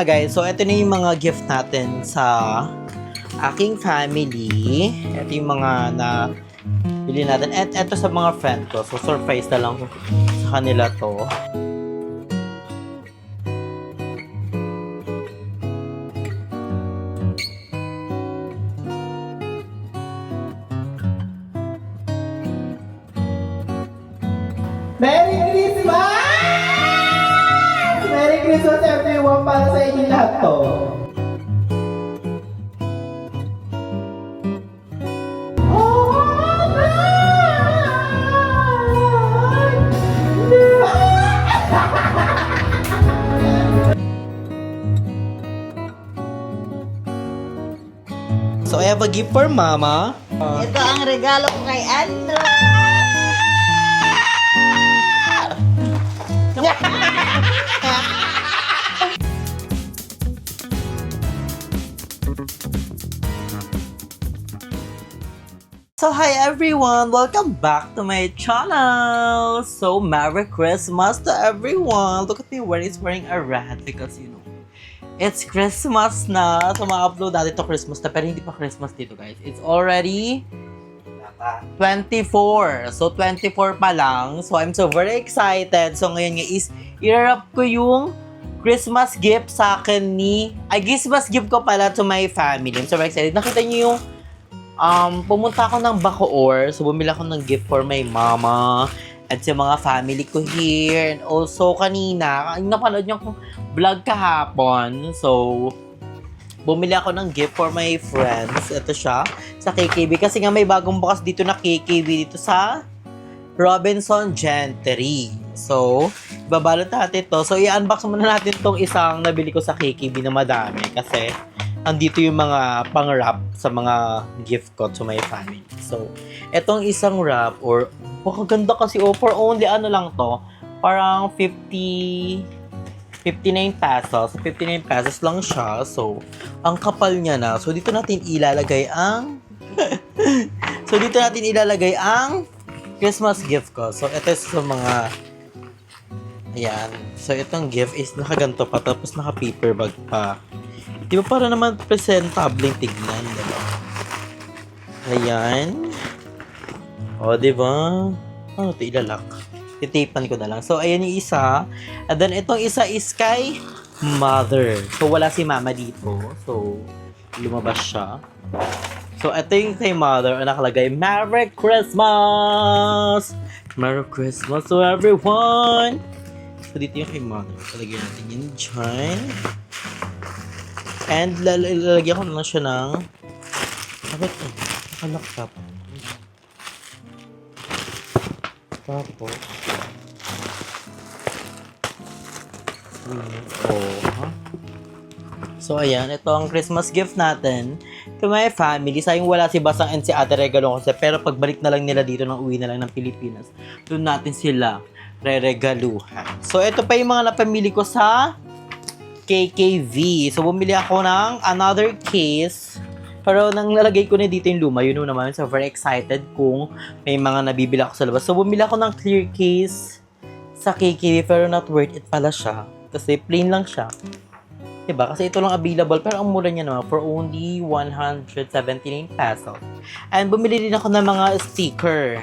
Guys, so ito na yung mga gift natin sa aking family. Ito yung mga na bili natin. At ito sa mga friend ko. So surprise na lang sa kanila to. Merry Christmas! Merry Christmas everyone para sa inyo lahat to. So I have a gift for Mama. Ito ang regalo ko kay Andrew. So hi everyone! Welcome back to my channel! So Merry Christmas to everyone! Look at me wearing a red because you know, it's Christmas na. So ma-upload natin to Christmas na pero hindi pa Christmas dito guys. It's already 24. So 24 pa lang. So I'm so very excited. So ngayon nga is i-wrap ko yung Christmas gift sa akin Christmas gift ko pala to my family. I'm so very excited. Nakita niyo yung pumunta ako ng Bacoor, so bumili ako ng gift for my mama at sa mga family ko here. And also, kanina, napanood niyo akong vlog kahapon. So, bumili ako ng gift for my friends. Ito siya, sa KKB. Kasi nga may bagong bukas dito na KKB dito sa Robinson Gentry. So, babalot natin to. So, i-unbox muna natin tong isang nabili ko sa KKB na madami. Kasi, andito yung mga pang-wrap sa mga gift ko to my family. So, etong isang wrap or ganda kasi for only ano lang to, parang 59 pesos. 59 pesos lang siya. So, ang kapal niya na. So, dito natin ilalagay ang Christmas gift ko. So, ito sa mga ayan. So, itong gift is nakaganto pa tapos naka-paper bag pa. Di ba para naman presentable tignan, diba? Ayan. O, diba? Ano ito ilalak? Titipan ko na lang. So, ayan yung isa. And then, itong isa is kay Mother. So, wala si Mama dito. So, lumabas siya. So, ito yung kay Mother. Ang nakalagay, Merry Christmas! Merry Christmas to everyone! So, dito yung kay Mother. Talagyan natin yun dyan. And lalagyan ko na lang siya ng bakit nakalakap tapos so ayan, ito ang Christmas gift natin to my family. Sayang wala si Basang and si Ate Regalo kasi pero pagbalik na lang nila dito, nang uwi na lang ng Pilipinas, doon natin sila re-regaluhan. So ito pa yung mga napamili ko sa KKV. So, bumili ako ng another case. Pero nang lalagay ko na dito yung luma, yun naman. So, very excited kung may mga nabibili ako sa labas. So, bumili ako ng clear case sa KKV. Pero not worth it pala siya. Kasi plain lang siya. Diba? Kasi ito lang available. Pero ang mura niya naman for only 179 pesos. And bumili din ako ng mga sticker.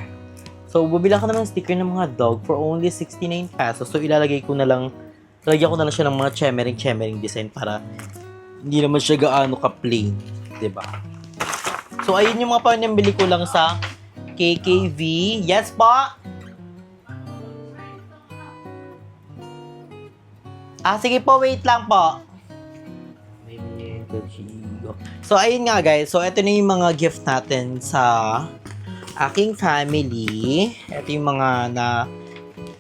So, bumili ako ng mga sticker ng mga dog for only 69 pesos. So, ilalagay ko na lang lagyan ko na lang siya ng mga chemmering design para hindi naman siya gaano ka-plain. Diba? So, ayun yung mga panambili ko lang sa KKV. Yes po! Sige po, wait lang po. So, ayun nga guys. So, ito na yung mga gift natin sa aking family. Ito yung mga na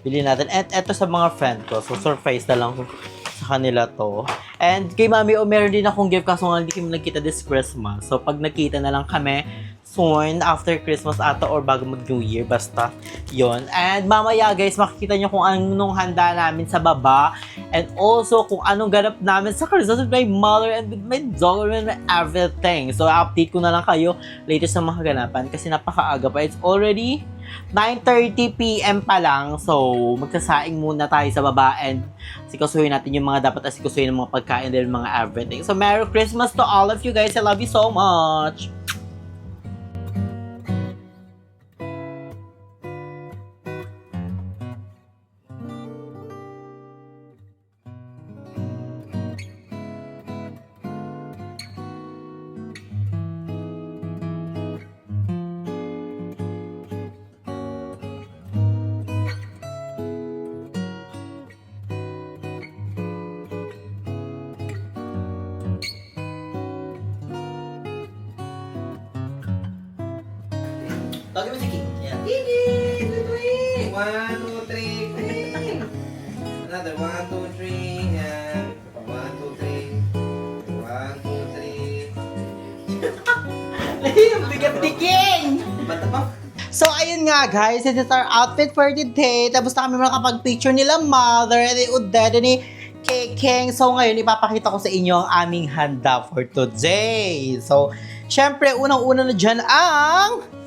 bili natin. At eto sa mga friend ko. So, surprise na lang sa kanila to. And kay Mami, meron din akong gift kaso nga hindi kami nagkita this Christmas. So, pag nakita na lang kami soon, after Christmas ata or bago mag-New Year, basta yon. And mamaya guys, makikita nyo kung anong handa namin sa baba and also kung anong ganap namin sa Christmas with my mother and with my daughter and everything. So, update ko na lang kayo later sa mga ganapan kasi napakaaga pa. It's already 9:30 p.m. pa lang. So, magsasaing muna tayo sa baba and sikasuhin natin yung mga dapat asikasuhin ng mga pagkain and mga everything. So, Merry Christmas to all of you guys. I love you so much. Tawagin mo si King. Yeah. Three. 1, 2, 3. Another 1, 2, 3. And 1, 2, 3. 1, 2, 3. Ang bigat ni King! Bata pa? So, ayun nga guys, this is our outfit for today. Tapos na kami makapag-picture nila mother, ni Udette, ni King. So, ngayon, ipapakita ko sa inyo ang aming handa for today. So, syempre, unang-una na dyan ang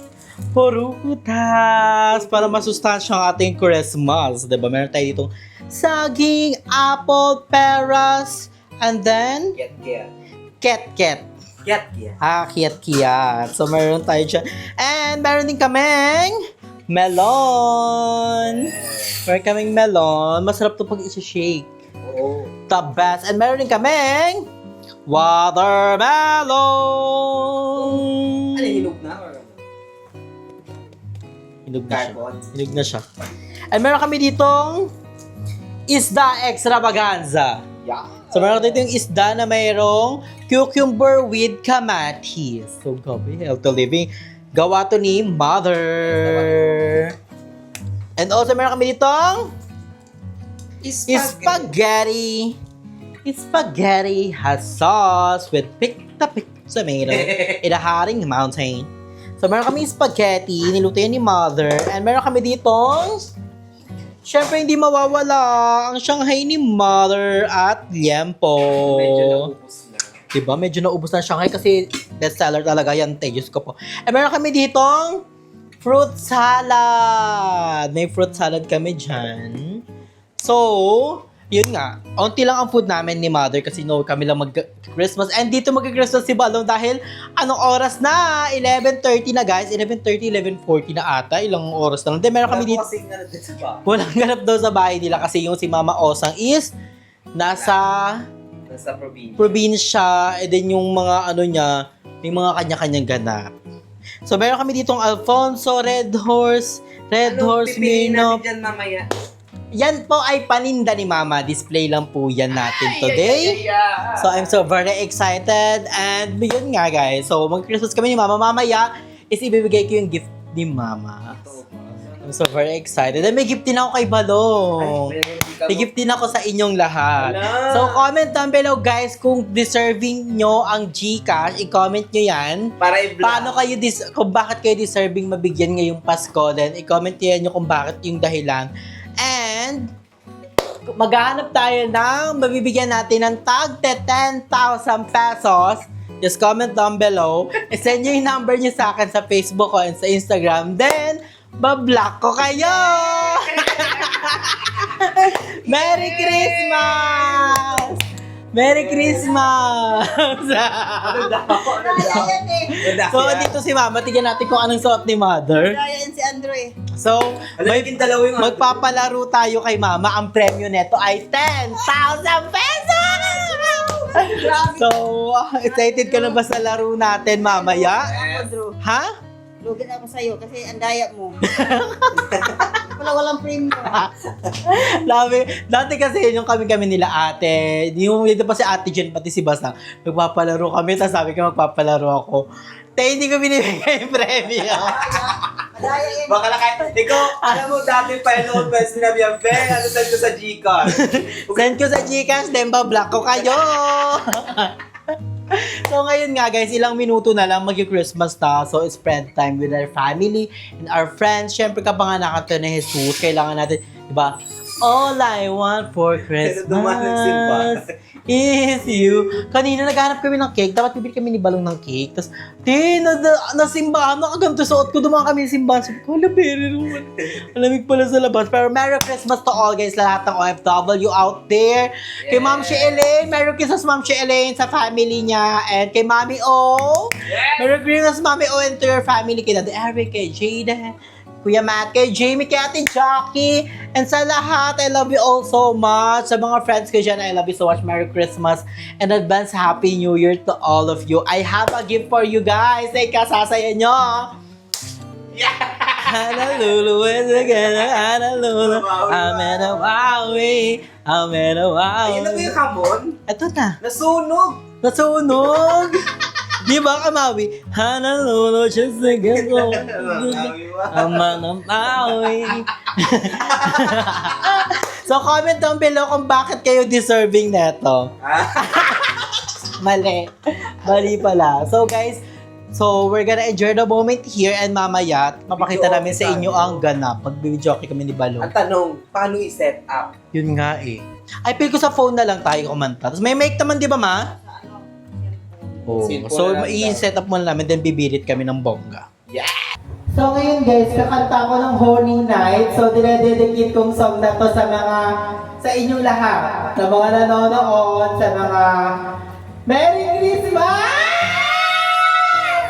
prutas para masustansya ang ating Christmas. Diba? Meron tayo ditong saging, apple, peras, and then ket-ket. Kiyat-kiyat. So, meron tayo dyan. And meron din kaming melon. Meron kaming melon. Masarap to pag isa-shake. Oo. The best. And meron din kaming watermelon. Ano, hinog na? Or Hinog na siya. carbon? Hinog na siya. And meron kami ditong isda extravaganza. Yeah. So, meron dito yung isda na mayroong cucumber with kamatis. So, gabi, healthy living. Gawa to ni Mother. And also, meron kami ditong spaghetti. Spaghetti has sauce with pick tomato in a haring mountain. So, meron kami spaghetti. Niluto yan ni Mother. And meron kami ditong syempre, hindi mawawala ang Shanghai ni Mother at liempo. Medyo naubos na. Diba? Medyo naubos na ang Shanghai kasi bestseller talaga yan. Diyos ko po. Eh, meron kami ditong fruit salad. May fruit salad kami dyan. So, yun nga. Onti lang ang food namin ni Mother kasi kami lang mag-Christmas. And dito mag-Christmas si Balong dahil anong oras na? 11:30 na guys. 11:30, 11:40 na ata. Ilang oras na lang. Then meron kami dito. Walang ganap daw sa bahay nila kasi yung si Mama Osang is nasa probinsya. probinsya. And then yung mga ano niya, may mga kanya-kanyang ganap. So meron kami ditong Alfonso, Red Horse Mino. Dyan mamaya. Yan po ay paninda ni Mama. Display lang po yan natin today. So, I'm so very excited. And yun nga, guys. So, mag-Christmas kami ni Mama. Mamaya is ibibigay ko yung gift ni Mama. I'm so very excited. And may gift din ako kay Balong. May gift din ako sa inyong lahat. So, comment down below, guys, kung deserving nyo ang GCash. I-comment nyo yan. Para i-vlog. Paano kayo, kung bakit kayo deserving mabigyan ngayong Pasko. Then, i-comment nyo kung bakit yung dahilan. And, maghahanap tayo ng mabibigyan natin ng tag 10,000 pesos. Just comment down below. I-send nyo yung number nyo sa akin sa Facebook o sa Instagram. Then, bablock ko kayo! Merry Christmas! Merry Christmas! So, dito si Mama. Tignan natin kung anong suot ni Mother. Kaya yan si Andrew eh. So, magpapalaro tayo kay Mama. Ang premyo neto ay 10,000 pesos! So, excited ka na ba sa laro natin mamaya? Andrew, Ha? lugi na ako sa'yo kasi ang daya mo. Walang premium. Dati kasi yung kami nila ate. Yung dito pa si ate Jen, pati si Basta. Magpapalaro kami. Tapos sabi ko magpapalaro ako. Hindi ko binibigay yung premyo. Madaya yan. Baka lang kahit, ikaw, alam mo, dati pa yung old best sinabi yan, Ben, ano send ko sa Gcash? Send ko sa Gcash, then bablock ko kayo. So ngayon nga guys, ilang minuto na lang mag-Christmas na. So spend time with our family and our friends. Syempre kapag nga nakata na Jesus, kailangan natin, di ba? All I want for dumaan ng simba. Christmas is you. Kanina naghanap kami ng cake. Dapat bibili kami ni Balong ng cake. Tapos, nasimbahan. Nakaganto suot ko. Dumaan kami ng simbahan. Sabi ko, hala, bere naman. Alamig pala sa labas. Pero Merry Christmas to all guys. Lahat ng OFW out there. Kay Ma'am She Elaine. Merry Christmas Ma'am She Elaine sa family niya. And kay Mami O. Merry Christmas Mami O and to your family. Kay Daddy Eric, kay Jada, Kuya Matt, kay Jamie, kay Ate Jackie, and sa lahat, I love you all so much. Sa mga friends ko dyan, I love you so much. Merry Christmas and advance Happy New Year to all of you. I have a gift for you guys. Ay, kasasaya nyo. Hanalulu is again, hanalulu. Amen, awawi. Amen, awawi. Ayun na ba yung hamon? Ito na. Nasunog! Nasunog. Di ba, Kamawi? Hanalulu, just again. Amen, awawi. So, comment down below kung bakit kayo deserving neto. Mali. Mali pala. So, guys, we're gonna enjoy the moment here and mamaya, mapakita namin sa inyo ang ganap. Mag-video kami ni Balong. Ang tanong, paano i-set up? Yun nga eh. Ay, feel ko sa phone na lang tayo kumanta. Tapos may mic naman, di ba, ma? Oh. Cellphone So, na lang i-set up muna namin, then bibirit kami ng bongga. Yeah! So, ngayon guys, kakanta ko ng Holy Night. So, dinededicate kong song na to sa inyong lahat. Sa mga nanonood, sa mga Merry Christmas!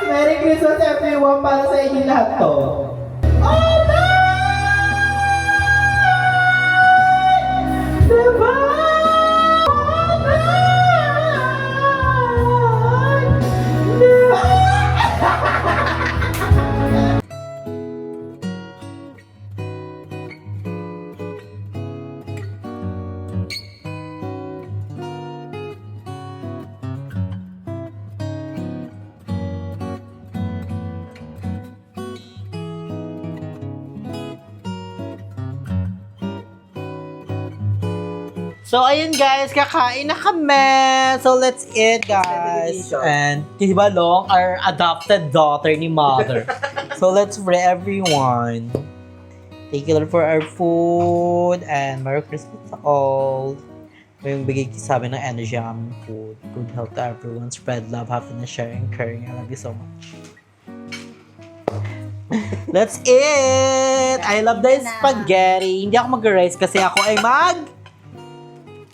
Merry Christmas everyone para sa inyong lahat to. All night! Diba? All night! Diba? So, ayun guys, kakain na kami. So, let's eat, guys. And, di ba, Long, our adopted daughter ni Mother. So, let's pray everyone. Thank you, Lord, for our food. And Merry Christmas to all. Yung bigay sa amin ng energy ang aming food. Good health to everyone. Spread love, happiness, sharing, caring. I love you so much. Let's eat! I love the spaghetti. Hindi ako mag-rice kasi ako ay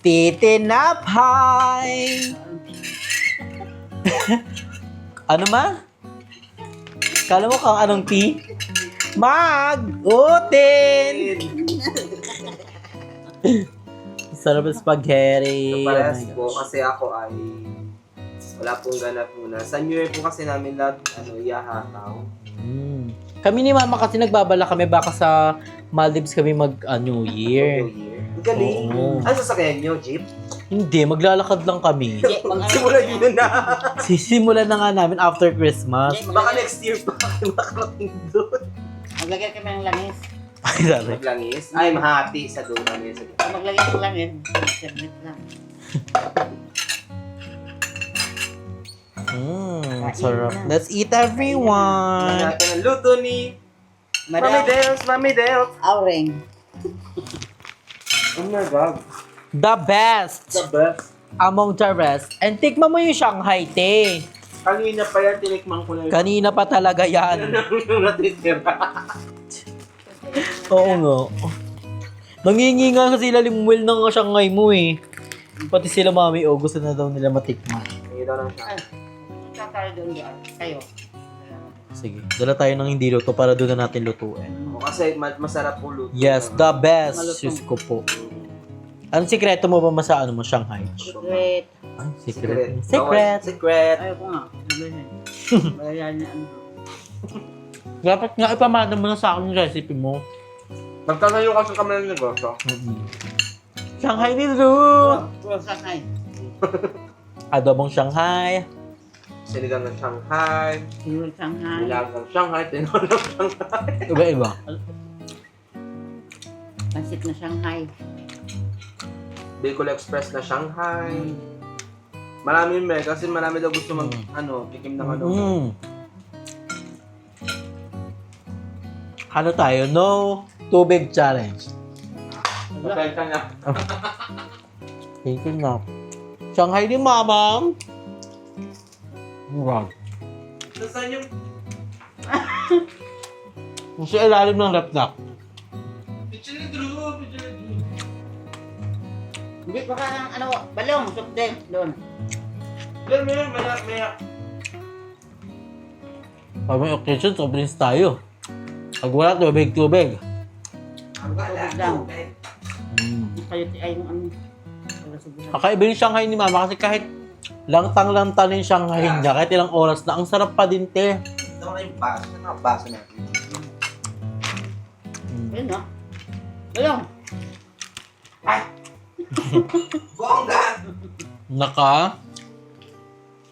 titinapay. Ano ma? Kala mo kung anong tea? Mag-utin! Sarap ng spaghetti. So, parehas po, kasi ako ay wala pong ganap muna. Sa New Year po kasi namin lahat, iyahataw. Kami ni Mama kasi nagbabala kami baka sa Maldives kami New Year. New Year. Ang galing. Oo. Ano sasakyan nyo, jeep? Hindi, maglalakad lang kami. Simulan nyo na. Sisimulan na nga namin after Christmas. Baka next year pa kayo makarating doon. Maglagay kami ng langis. Ay, dali. Maglangis? Ay, mahati sa doon namin. Maglagay ng langis. Servit lang. Sarap. Let's eat everyone. Natin ang luto ni Mami Dels. Aureng. Oh my God. The best The best. among the rest. And tikman mo yung Shanghai tea. Kanina pa yan, tinikman ko na yun. Kanina pa talaga yan. Yung natitira. Oo nga. Nangingi nga kasi sila limwil ng Shanghai mo eh. Pati sila Mami O, gusto na daw nila matikman. Hindi daw lang siya. Tatay doon yan. Kayo. Sige, dala tayo ng hindi luto para doon na natin lutuin. O, kasi masarap po luto. Yes, the best. Sus ko po. Anong sikreto mo ba sa Shanghai? Secret. Ay, Secret. Secret. Ayaw ko nga. Bayan niya ano. Dapat nga ipamana mo na sa akin yung recipe mo. Magtatayo kasi kami ng negosyo. Shanghai nilo! Puro sakay. Adobong Shanghai. Sinigang ng Shanghai. Puro Shanghai. Nilagang Shanghai. Tinolang Shanghai. Iba-iba. Pansit na Shanghai. Bicol Express na Shanghai. Marami yung kasi marami daw gusto mag, tikim ng ano. Ano tayo? No tubig challenge. Patay ka na. Thinking na. Shanghai ni Mama. Wow. Saan yung... Sa ilalim ng laptop. Picture ni Drew. Hindi pa ka ng balong, soft drink doon. Yan, maya. Pag may occasion, soft drinks tayo. Pag wala, tubig. Tubig lang. Kayo ay yung ano. Kakaiba yung Shanghai ni Mama kasi kahit lantang-lantang yung Shanghai niya, kahit ilang oras na, ang sarap pa din, te. Ito na yung baso. Ito na yung baso natin. Ayun no? Balong! Bongga! Naka,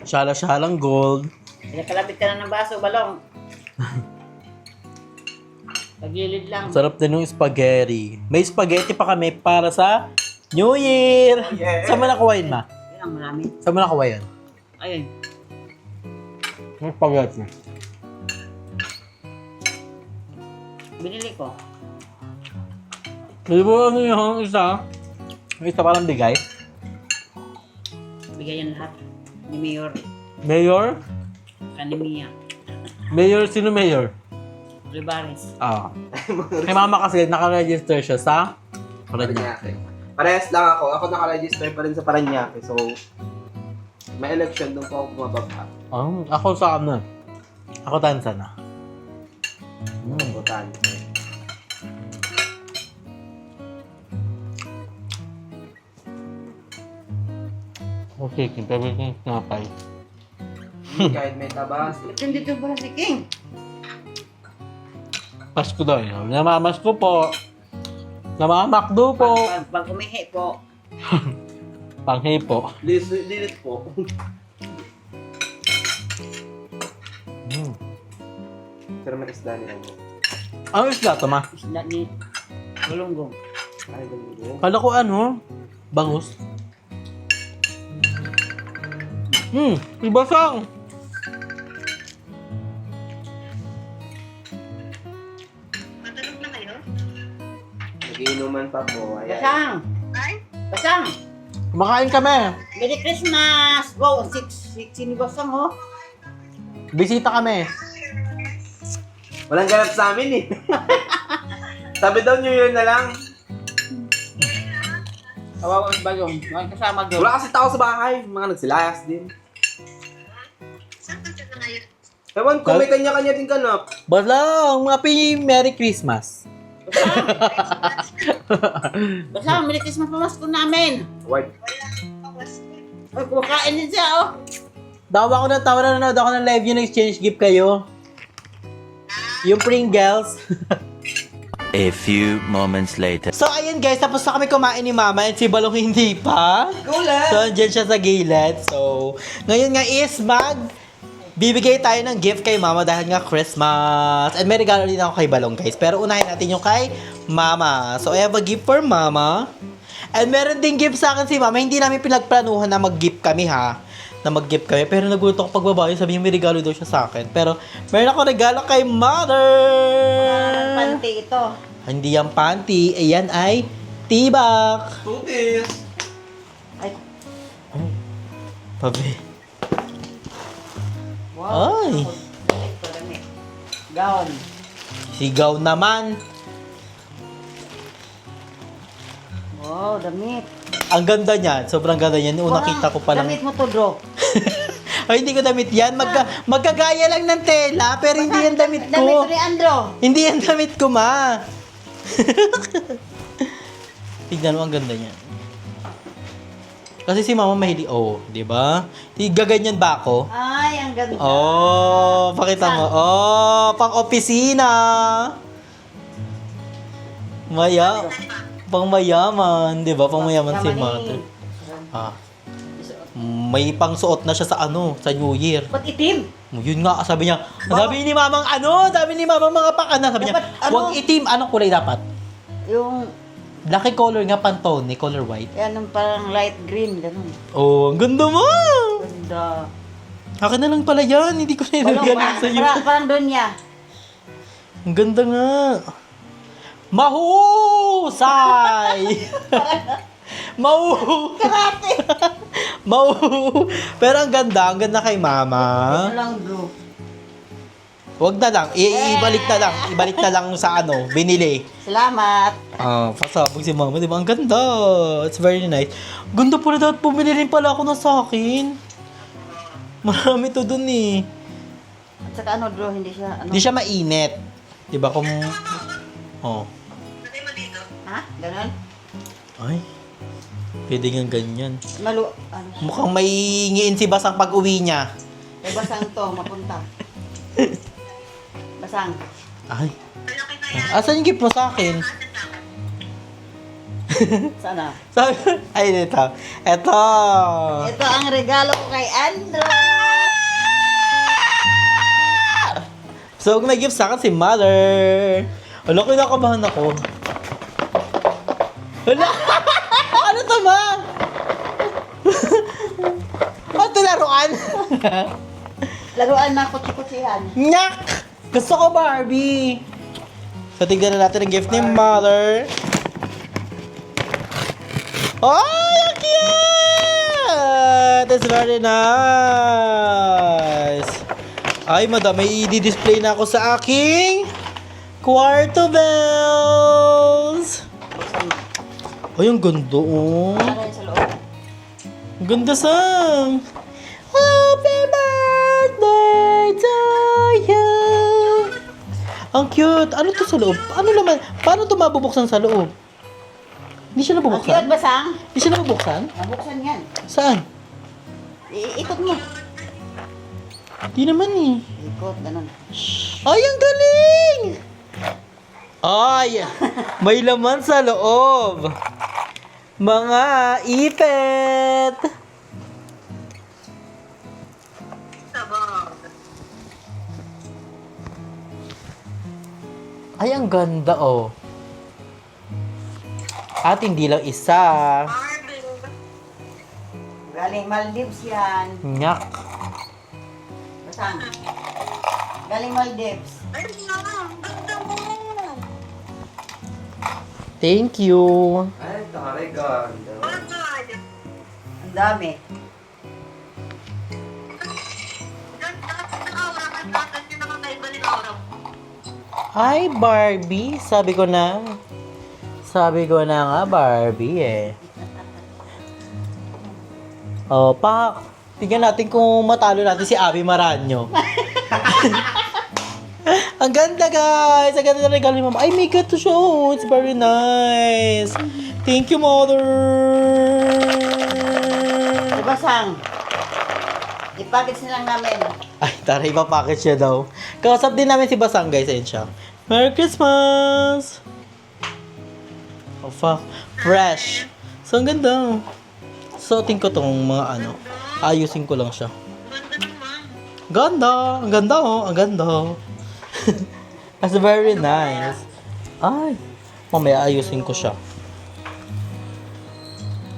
syala-syalang gold. Kalapit ka na ng baso, balong. Pagilid lang. Sarap din yung spaghetti. May spaghetti pa kami para sa New Year! Yeah. Saan mo nakuha yun, Ma? Yun ang marami. Saan mo nakuha yun? Ayun. Yung spaghetti. Binili ko. Hindi mo ano yung isa? Yung isa parang bigay? Bigay yan lahat. Ni Mayor. Mayor? Kanimiya. Mayor? Sino Mayor? Olivares. Ah. Kay Mama kasi naka-register siya sa Paranaque. Parehas lang ako. Ako naka-register pa rin sa Paranaque. So, may election doon po ako bumababa. Ako sa ano? Ako tansa na. Botan. Okay, pero yung snapay. Kahit may tabas. Ba't nandito pala si King? Pasko daw yun. Namamasko po. Namamakdo po. Pag umihi po. Panghi po. Lilit po. Pero may isda ni ano. Ano isla to, Ma? Isla ni Bulunggong. Ay, ganun. Kala ko ano? Bangus. Ibasang! Nagiinuman pa po. Ayan. Basang! Basang! Kumakain kami. Merry Christmas! Wow, sini Basang oh. Bisita kami. Walang ganap sa amin eh. Sabi daw New Year na lang. Kawawa ang bagong. Mga kasama doon. Wala kasi tao sa bahay. Mga nagsilayas din. Ewan ko, may kanya-kanya din ganap. Balang, mga Merry Christmas. Basang, Merry Christmas pamasko namin. Word. Ay, kumakain din siya oh. Tawa ko na, nanonood ako ng live yung exchange gift kayo. Yung Pringles. A few moments later. So, ayun guys, tapos na kami kumain ni Mama and si Balong hindi pa. Gulat! So, andyan siya sa gilid. So, ngayon nga is bibigay tayo ng gift kay Mama dahil nga Christmas. And may regalo din ako kay Balong guys. Pero unahin natin yung kay Mama. So, I have a gift for Mama. And meron ding gift sa akin si Mama. Hindi namin pinagplanuhan na mag-gift kami ha. Pero nagulat ako pagbabayo. Sabi niya may regalo daw siya sa akin. Pero meron ako regalo kay Mother. Panty ito. Hindi yan panty. Ayan ay tibak. Tutis! Ay, Pabi. wow. Ay. Ito dami. Gaon. Sigaw naman. Wow, damit. Ang ganda niyan. Sobrang ganda niyan. Una Parang kita ko pa lang. Damit mo to, bro. Ay, hindi ko damit yan. Magkagaya lang ng tela, pero hindi yan damit Damit ko. ni Andro. Hindi yan damit ko, Ma. Tignan mo, ang ganda niyan. Kasi si Mama mahilig. Oh, di ba? Gaganyan ba ako? Ay, ang ganda. Oh, pakita mo. Oh, pang-opisina. Pang mayaman, di ba? Pang mayaman si Mother. Ah. May pangsuot na siya sa New Year. Ba't itim? Yun nga, sabi niya. Sabi ni Mamang mga pakana. Sabi niya, Dapat, huwag itim. Anong kulay dapat? Yung, Lucky color nga, Pantone, color white. yan, yung parang light green, ganun. Oh, ang ganda mo! Ganda. Akin na lang pala yan. Hindi ko na ilagyan sa'yo. Parang doon niya. Ang ganda nga. Mahusay! Karate! Pero ang ganda kay mama. Ito lang, bro. Wag na lang, ibalik na lang sa ano, binili. Salamat. Pasabog si mama, di ba? Ang ganda. It's very nice. Ganda pala dapat bumili rin pala ako na sa akin. Marami to dun eh. At saka ano, bro, hindi siya, ano. Hindi siya mainit. Di ba kung... Oh. Ha? Ganon? Ay. Pwede nga ganyan. Ano? Mukhang may ngiin si Basang pag uwi niya. May basang to, mapunta. Basang. Ay. Asan yung gift mo sa akin? Sana. Sabi, ay, ito. Ito. Ito ang regalo ko kay Andrew. So, may gift sa akin si Mother. Wala, kinakabahan ako. Wala. Ano to, ma? Ano to, laruan? Laruan na kutsi-kutsihan. Nyak! Gusto ko Barbie. So, tignan na natin ang gift ni Mother. Oh, ang cute! That's very nice. Ay, madam, may i-display na ako sa aking kwarto bells. Ay, ang ganda, oh. Ano yun sa loob? Ang ganda, sang. Happy birthday to you. Ang cute. Ano to sa loob? Ano naman? Paano to mabubuksan sa loob? Hindi siya Ang cute, nabubuksan? Basang. Hindi siya nabubuksan? Nabuksan yan. Saan? Ikot mo. Hindi naman eh. Ikot, ganun. Ay, ang galing! Ay, may laman sa loob. Mga ipet. Ay, ang ganda, oh. At hindi lang isa. Galing Maldives yan. Nyak. Basang. Galing Maldives. Thank you. Ay, taray, ganda. Ang dami. Hi, Barbie. Sabi ko na nga, Barbie eh. Oh, pak. Tingnan natin kung matalo natin si Abby Maranyo. Ang ganda, guys. Ang ganda na regalo ni Mama. Ay, may gato siya. Oh, it's very nice. Thank you, Mother. Basang. I-package na lang namin. Ay, tara, ipapackage siya daw. Kausap din namin si Basang, guys. Ayun siya. Merry Christmas! Oh, fuck. Fresh. So, ang ganda. Suotin ko tong mga ano. Ayusin ko lang siya. Ganda. Ang ganda, oh. Ang ganda. That's very nice. Ay. Mamaya ayusin ko siya.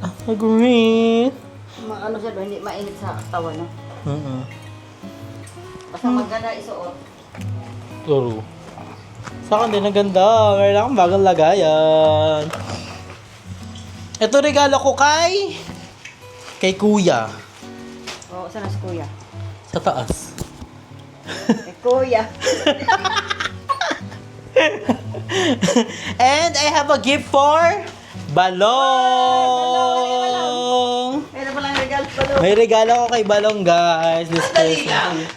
Ah, green. Ano siya, hindi mainit sa katawan, no? Basta maganda isuot. Turo. Sa akin din ang ganda. Meron akong bagong lagayan. Ito regalo ko kay Kuya. Oo, saan na si Kuya? Sa taas. Kuya. And I have a gift for Balong. Meron pa lang regalo pa doon. May regalo ko kay Balong, guys. This Christmas.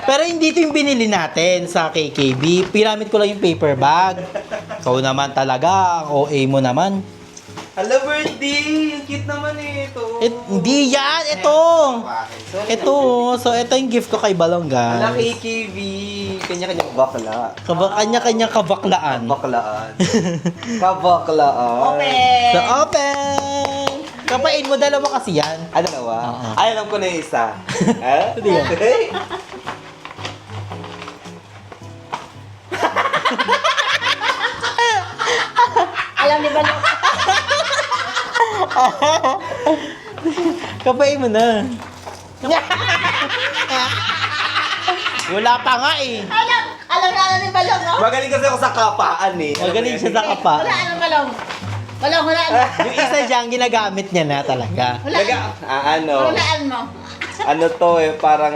Pero hindi ito yung binili natin sa KKB. Pinamit ko lang yung paper bag. Ikaw naman talaga. Ang OA mo naman. Hello, birthday! Ang cute naman eh, ito. Hindi yan. Ito. Ito. So, ito yung gift ko kay Balong, Wala guys. KKV. Kanya-kanya bakla. Kanya-kanya kabaklaan. Baklaan. Kabaklaan. Open! So, open! Kapain mo, dalawa kasi yan. Ano nawa? Oo. Ay, alam ko na yung isa. Ha? Hindi yan. Alam ni Balo. Kapain mo na. Wala pa nga eh. Alam na ni Balong, no? Magaling kasi ako sa kapaan eh. Magaling siya sa kapa. Wala, Balong. Balong, hulaan. Yung isa dyan, ginagamit niya na talaga. Hulaan mo. Ano to eh, parang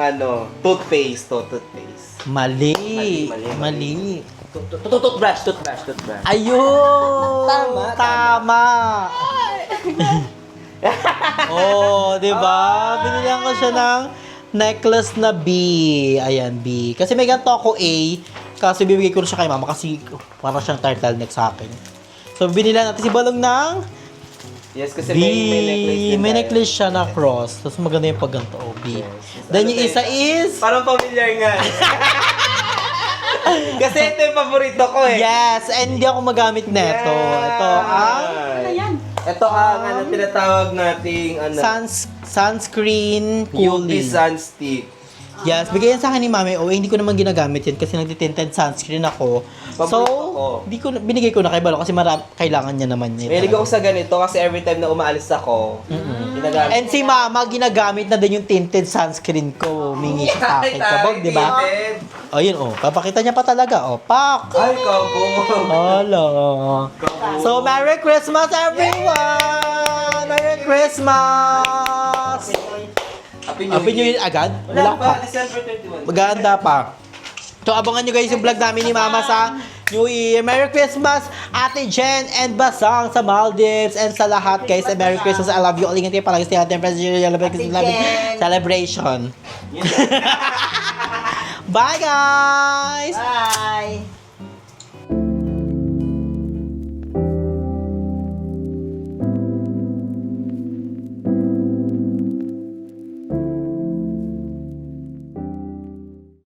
toothpaste to, toothpaste. Mali. Mali. Mali. Toothbrush. Ayun! Tama, Tama! Oh, di ba? Binilihan ko siya ng necklace na B. Ayan, B. Kasi may ganito ako A. Kasi bibigay ko na siya kay mama kasi para siyang turtleneck sa akin. So, binilihan natin si Balong ng Yes, kasi B. may necklace din May tayo. necklace siya na cross. Tapos maganda yung pagganto. Oh, B. Yes. Then yung isa is... Parang familiar nga. Kasi ito yung paborito ko eh. Yes! And hindi ako magamit neto. Ito ang... Ano yan? Ito ang tinatawag nating sunscreen UV cooling. sun stick. Yes, bigyan sa akin ni Mami. Oh, hindi ko naman ginagamit yan kasi nagtitinted sunscreen ako. So, Paborito ko. binigay ko na kay Balo kasi kailangan niya naman niya. Mahilig ako sa ganito kasi every time na umaalis ako, ginagamit. And si Mama, ginagamit na din yung tinted sunscreen ko. Mingi siya sa akin. Kabog, di ba? O, yun, oh. Papakita niya pa talaga. O, pak! Ay, kabog. Hala. So, Merry Christmas, everyone! Merry Christmas! Happy Happy New Year agad? Wala pa, December 31. Maganda pa. So, abangan nyo guys yung vlog namin ni Mama sa New Year. Merry Christmas, Ate Jen and Basang sa Maldives and sa lahat guys. And Merry Christmas. I love you all. Ingat kayo palagi sa ating celebration. Bye guys! Bye.